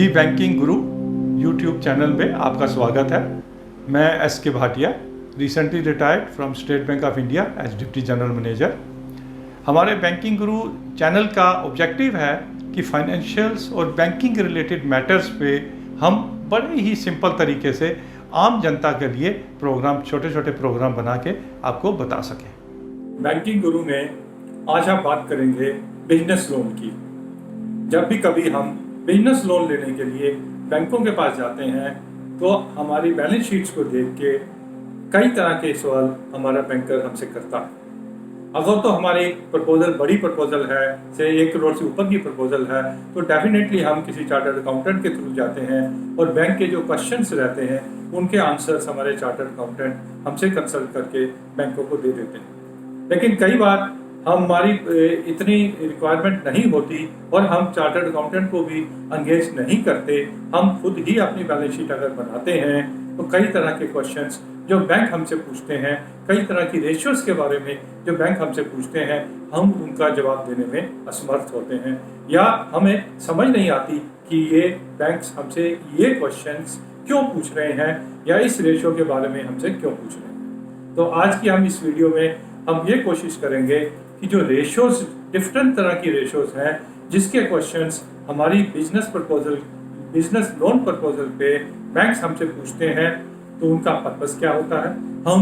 दी banking Guru YouTube channel में आपका स्वागत है। मैं S K Bhatia, recently retired from State Bank of India as deputy general manager. हमारे बैंकिंग गुरु चैनल का ऑब्जेक्टिव है कि फाइनेंशियल्स और बैंकिंग रिलेटेड मैटर्स पे हम बड़े ही सिंपल तरीके से आम जनता के लिए प्रोग्राम, छोटे छोटे प्रोग्राम बना के आपको बता सकें। बैंकिंग गुरु में आज हम बात करेंगे बिजनेस लोन की। जब भी कभी हम बिजनेस लोन लेने के लिए बैंकों के पास जाते हैं तो हमारी बैलेंस शीट्स को देख के कई तरह के सवाल हमारा बैंकर हमसे करता है। अगर तो हमारी प्रपोजल बड़ी प्रपोजल है, से 1 करोड़ से ऊपर की प्रपोजल है, तो डेफिनेटली हम किसी चार्टर्ड अकाउंटेंट के थ्रू जाते हैं और बैंक के जो क्वेश्चंस रहते हैं उनके आंसर्स हमारे चार्टर्ड अकाउंटेंट हमसे कंसल्ट करके बैंकों को दे देते हैं। लेकिन कई बार हमारी इतनी रिक्वायरमेंट नहीं होती और हम चार्टर्ड अकाउंटेंट को भी एंगेज नहीं करते, हम खुद ही अपनी बैलेंस शीट अगर बनाते हैं तो कई तरह के क्वेश्चंस जो बैंक हमसे पूछते हैं, कई तरह की रेशियोज के बारे में जो बैंक हमसे पूछते हैं, हम उनका जवाब देने में असमर्थ होते हैं या हमें समझ नहीं आती कि ये बैंक्स हमसे ये क्वेश्चंस क्यों पूछ रहे हैं या इस रेशियो के बारे में हमसे क्यों पूछ रहे हैं। तो आज की हम इस वीडियो में हम ये कोशिश करेंगे कि जो रेशियोज, डिफरेंट तरह की रेशियोज हैं जिसके क्वेश्चंस हमारी बिजनेस लोन प्रपोजल पे बैंक्स हमसे पूछते हैं, तो उनका पर्पस क्या होता है, हम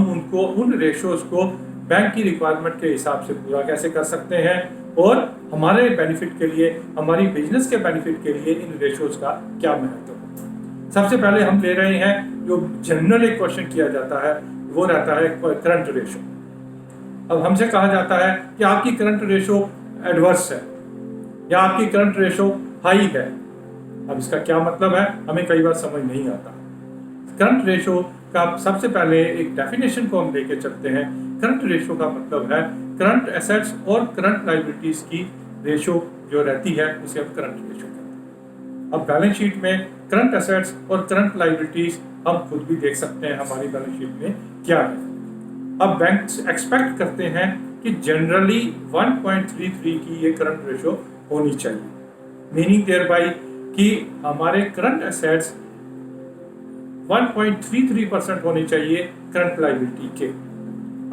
उन रेशियोज को बैंक की रिक्वायरमेंट के हिसाब से पूरा कैसे कर सकते हैं और हमारे बेनिफिट के लिए, हमारी बिजनेस के बेनिफिट के लिए इन रेशियोज का क्या महत्व है। सबसे पहले हम ले रहे हैं जो जनरल एक क्वेश्चन किया जाता है, वो रहता है करंट रेशियो। अब हमसे कहा जाता है कि आपकी करंट रेशो एडवर्स है या आपकी करंट रेशो हाई है। अब इसका क्या मतलब है, हमें कई बार समझ नहीं आता। करंट रेशो का सबसे पहले एक डेफिनेशन को हम लेके चलते हैं। करंट रेशो का मतलब है करंट एसेट्स और करंट लायबिलिटीज की रेशो जो रहती है उसे हम करंट रेशो कहते हैं। अब बैलेंस शीट में करंट एसेट्स और करंट लायबिलिटीज हम खुद भी देख सकते हैं हमारी बैलेंस शीट में क्या है। अब बैंक्स एक्सपेक्ट करते हैं कि जनरली 1.33 की ये करंट रेशो होनी चाहिए, मीनिंग देयर बाय कि हमारे करंट एसेट्स 1.33% होनी चाहिए करंट लायबिलिटी के।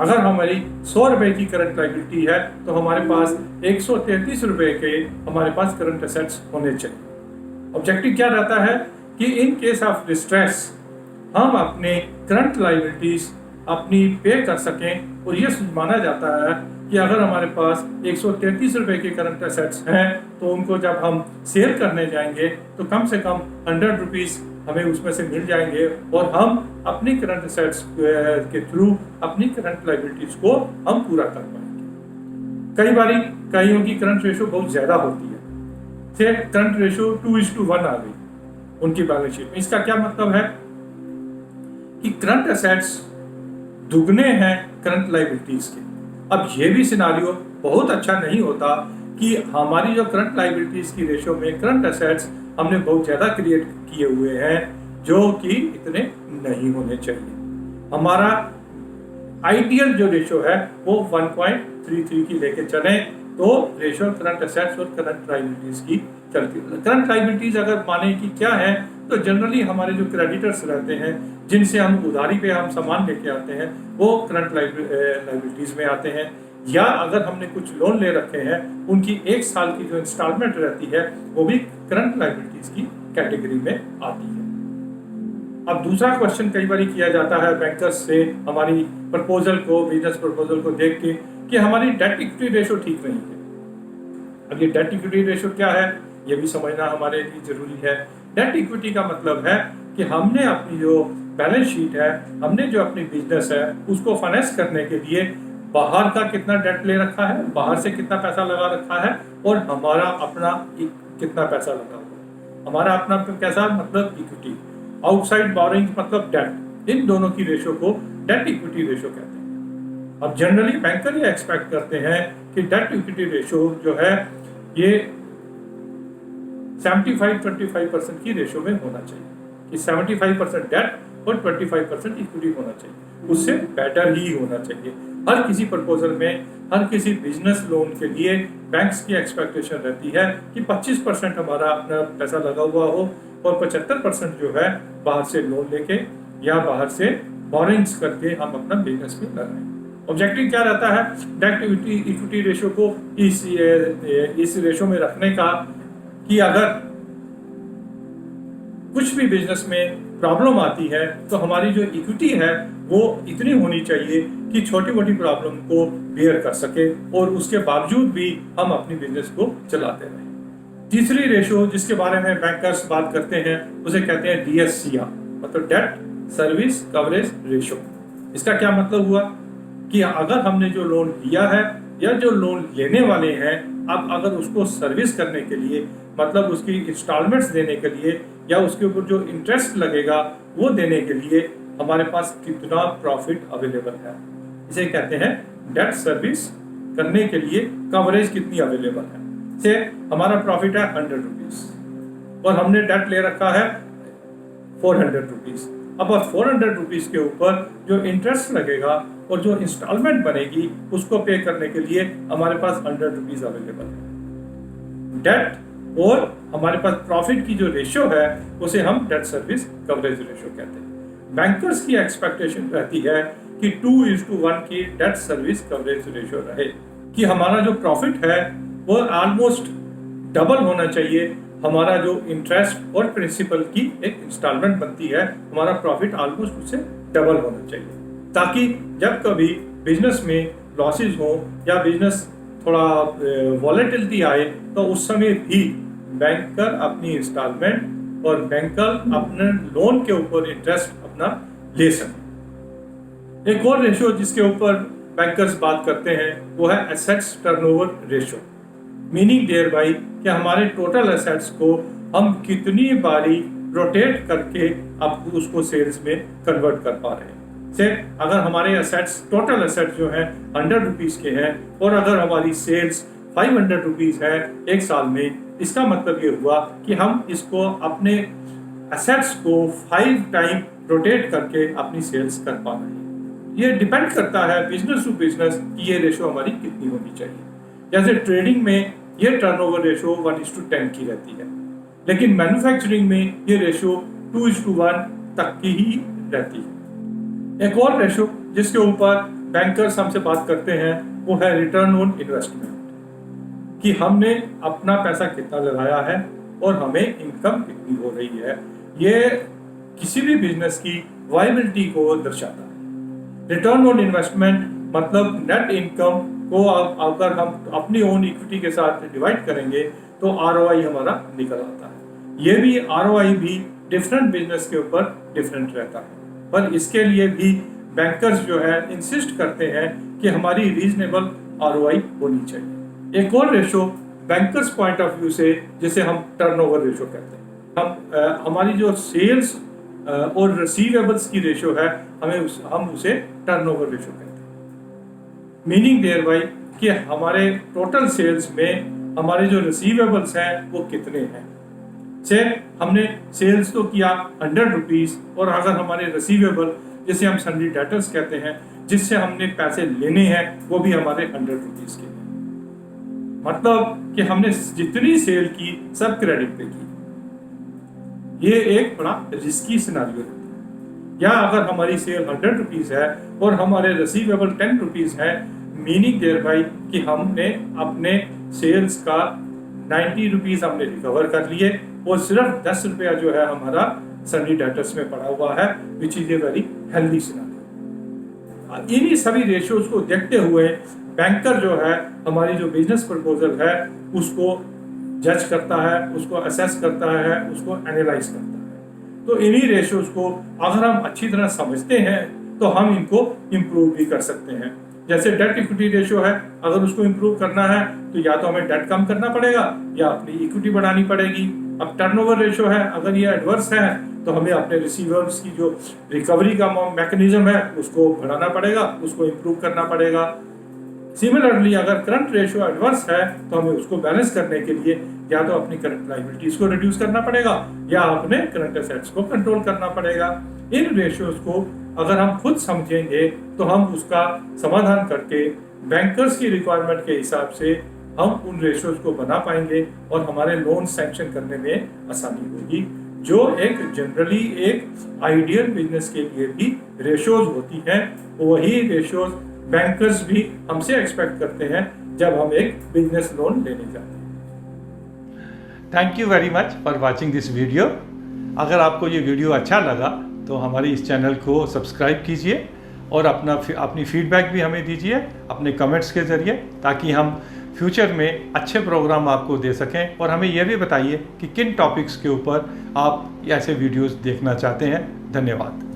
अगर हमारी 100 रुपए की करंट लायबिलिटी है तो हमारे पास 133 रुपए के हमारे पास करंट एसेट्स होने चाहिए। ऑब्जेक्टिव क्या रहता है कि इन केस ऑफ डिस्ट्रेस हम अपने करंट लायबिलिटीज अपनी पे कर सकें और ये माना जाता है कि अगर हमारे पास 133 रुपए के करंट एसेट्स हैं तो उनको जब हम सेल करने जाएंगे तो कम से कम 100 रुपीज़ हमें उसमें से मिल जाएंगे और हम अपनी करंट एसेट्स के थ्रू अपनी करंट लायबिलिटीज को हम पूरा कर पाएंगे। कई बारी कईयों की करंट रेशो बहुत ज़्यादा होती है, से करंट रेशो 2:1 आ गई उनकी बैलेंस शीट में। इसका क्या मतलब है कि करंट एसेट्स दुगने हैं करंट लायबिलिटीज के। अब ये भी सिनारियो बहुत अच्छा नहीं होता कि हमारी जो करंट लायबिलिटीज की रेशो में करंट एसेट्स हमने बहुत ज़्यादा क्रिएट किए हुए हैं जो कि इतने नहीं होने चाहिए। हमारा आइडियल जो रेशो है वो 1.33 की लेके चलें तो रेशो करंट एसेट्स और करंट लायबिलिटीज की चलती है। करंट लायबिलिटीज अगर माने कि क्या है तो जनरली हमारे जो क्रेडिटर्स रहते हैं जिनसे हम उधारी पे हम सामान लेके आते हैं वो करंट लायबिलिटीज में आते हैं, या अगर हमने कुछ लोन ले रखे हैं उनकी 1 साल की जो इंस्टॉलमेंट रहती है वो भी करंट लायबिलिटीज की कैटेगरी में आती है। अब दूसरा क्वेश्चन कई बार किया जाता है बैंकर्स से हमारी प्रपोजल को, बिजनेस प्रपोजल को देख के कि हमारी डेट इक्विटी रेशो ठीक नहीं है। अब ये डेट इक्विटी रेशो क्या है ये भी समझना हमारे लिए जरूरी है। डेट इक्विटी का मतलब है कि हमने अपनी जो बैलेंस शीट है, हमने जो अपनी बिजनेस है उसको फाइनेंस करने के लिए बाहर का कितना डेट ले रखा है, बाहर से कितना पैसा लगा रखा है और हमारा अपना कितना पैसा लगा हुआ है। हमारा अपना पैसा मतलब इक्विटी, आउटसाइड बोरोइंग मतलब डेट, इन दोनों की रेशो को डेट इक्विटी रेशो कहते हैं। अब जनरली बैंकर ये एक्सपेक्ट करते हैं कि डेट इक्विटी रेशो जो है ये 75-25% की रेशो में होना चाहिए, कि 75% डेट और 25% इक्विटी होना चाहिए, उससे बेटर ही होना चाहिए। हर किसी प्रपोजल में, हर किसी बिजनेस लोन के लिए बैंक्स की एक्सपेक्टेशन रहती है कि 25% हमारा अपना पैसा लगा हुआ हो और 75% जो है बाहर से लोन लेके या बाहर से बोरिंग्स करके हम अपना बिजनेस में लगाएं। ऑब्जेक्टिव क्या रहता है डेट इक्विटी रेशो को इस रेशो में रखने का कि अगर कुछ भी बिजनेस में प्रॉब्लम आती है तो हमारी जो इक्विटी है वो इतनी होनी चाहिए कि छोटी मोटी प्रॉब्लम को बेयर कर सके और उसके बावजूद भी हम अपनी बिजनेस को चलाते रहें। तीसरी रेशो जिसके बारे में बैंकर्स बात करते हैं उसे कहते हैं DSCR, मतलब डेट सर्विस कवरेज रेशो। इसका क्या मतलब हुआ कि अगर हमने जो लोन लिया है या जो लोन लेने वाले हैं, अब अगर उसको सर्विस करने के लिए, मतलब उसकी इंस्टॉलमेंट्स देने के लिए या उसके ऊपर जो इंटरेस्ट लगेगा वो देने के लिए हमारे पास कितना प्रॉफिट अवेलेबल है, इसे कहते हैं डेट सर्विस करने के लिए कवरेज कितनी अवेलेबल है। से हमारा प्रॉफिट है 100 रुपीज और हमने डेट ले रखा है 400 रुपीज। अब 400 रुपीज के ऊपर जो इंटरेस्ट लगेगा और जो इंस्टॉलमेंट बनेगी उसको पे करने के लिए हमारे पास 100 रुपीज अवेलेबल है। डेट और हमारे पास प्रॉफिट की जो रेशियो है उसे हम डेट सर्विस कवरेज रेशियो कहते हैं। बैंकर्स की एक्सपेक्टेशन रहती है कि 2:1 की डेट सर्विस कवरेज रेशियो रहे, कि हमारा जो प्रॉफिट है वो ऑलमोस्ट डबल होना चाहिए। हमारा जो इंटरेस्ट और प्रिंसिपल की एक इंस्टॉलमेंट बनती है, हमारा प्रॉफिट ऑलमोस्ट उससे डबल होना चाहिए, ताकि जब कभी बिजनेस में लॉसेस हो या बिजनेस थोड़ा वॉलेटिलिटी आए तो उस समय भी बैंकर अपनी इंस्टॉलमेंट और बैंकर अपने लोन के ऊपर इंटरेस्ट अपना ले सके। एक और रेशियो जिसके ऊपर बैंकर्स बात करते हैं वो है assets turnover ratio, meaning thereby कि हमारे टोटल एसेट्स को हम कितनी बारी रोटेट करके अब उसको सेल्स में कन्वर्ट कर पा रहे हैं। से अगर हमारे एसेट्स टोटल एसेट्स जो है 100 रुपीज के हैं और अगर हमारी सेल्स 500 रुपीज है एक साल में, इसका मतलब ये हुआ कि हम इसको अपने एसेट्स को 5 टाइम रोटेट करके अपनी सेल्स कर पा रहे हैं। ये डिपेंड करता है बिजनेस टू बिजनेस कि ये रेशो हमारी कितनी होनी चाहिए। जैसे ट्रेडिंग में ये टर्नओवर रेशो 1:10 की रहती है, लेकिन मैन्युफैक्चरिंग में ये रेशो 2:1 तक की ही रहती है। एक और रेशो जिसके ऊपर बैंकर्स हमसे बात करते हैं वो है रिटर्न ऑन इन्वेस्टमेंट, कि हमने अपना पैसा कितना लगाया है और हमें इनकम कितनी हो रही है। ये किसी भी बिजनेस की वायबिलिटी को दर्शाता है। रिटर्न ऑन इन्वेस्टमेंट मतलब नेट इनकम को अगर हम अपनी ओन इक्विटी के साथ डिवाइड करेंगे तो ROI हमारा निकल आता है। ये भी ROI भी डिफरेंट बिजनेस के ऊपर डिफरेंट रहता है, पर इसके लिए भी बैंकर्स जो है इंसिस्ट करते हैं कि हमारी रीजनेबल ROI होनी चाहिए। एक और ratio bankers point of view से जिसे हम टर्नओवर रेशो कहते हैं, हमारी जो सेल्स और रिसीवेबल्स की रेशो है हम उसे टर्नओवर रेशो कहते हैं। मीनिंग देयर बाई कि हमारे टोटल सेल्स में हमारे जो रिसीवेबल्स हैं वो कितने हैं। से हमने सेल्स तो किया 100 रुपीज और अगर हमारे रिसीवेबल जिसे हम सन्डी डेटर्स कहते हैं, जिससे हमने पैसे लेने हैं वो भी हमारे 100 रुपीज के हैं, मतलब कि हमने जितनी सेल की सब क्रेडिट पे की। ये एक बड़ा रिस्की सिनेरियो है। या अगर हमारी सेल 100 रुपीज है और हमारे रिसीवेबल 10 रुपीज है, मीनिंग देयर बाई कि हमने अपने सेल्स का 90 रुपीज हमने रिकवर कर लिए और सिर्फ 10 रुपया जो है हमारा सन्डी डेटर्स में पड़ा हुआ है, which is a very healthy scenario. इन्हीं सभी रेशियोज को देखते हुए बैंकर जो है हमारी जो बिजनेस प्रपोजल है उसको जज करता है, उसको असेस करता है, उसको एनालाइज करता है। तो इन्हीं रेशियोज को अगर हम अच्छी तरह समझते हैं तो हम इनको इम्प्रूव भी कर सकते हैं। जैसे डेट इक्विटी रेशियो है, अगर उसको इम्प्रूव करना है तो या तो हमें डेट कम करना पड़ेगा या अपनी इक्विटी बढ़ानी पड़ेगी। अब टर्नओवर रेशियो है, अगर ये एडवर्स है तो हमें अपने रिसीवर्स की जो रिकवरी का मैकेनिज्म है उसको बढ़ाना पड़ेगा, उसको इम्प्रूव करना पड़ेगा। सिमिलरली अगर करंट रेशियो एडवर्स है तो हमें उसको बैलेंस करने के लिए या तो अपनी करंट लायबिलिटीज को रिड्यूस करना पड़ेगा या अपने करंट एसेट्स को कंट्रोल करना पड़ेगा। इन रेशियोज को अगर हम खुद समझेंगे तो हम उसका समाधान करके बैंकर्स की रिक्वायरमेंट के हिसाब से हम उन रेशियोज को बना पाएंगे और हमारे लोन सैंक्शन करने में आसानी होगी, जो एक जनरली एक आइडियल बिजनेस के लिए भी रेशोज होती हैं, वही रेशोज बैंकर्स भी हमसे एक्सपेक्ट करते हैं जब हम एक बिजनेस लोन लेने जाते हैं। Thank you very much for watching this video. अगर आपको ये वीडियो अच्छा लगा तो हमारे इस चैनल को सब्सक्राइब कीजिए और अपनी फीडबैक भी हमें दीजिए अपने कमेंट्स के ज़रिए, ताकि हम फ्यूचर में अच्छे प्रोग्राम आपको दे सकें। और हमें यह भी बताइए कि किन टॉपिक्स के ऊपर आप ऐसे वीडियोस देखना चाहते हैं। धन्यवाद।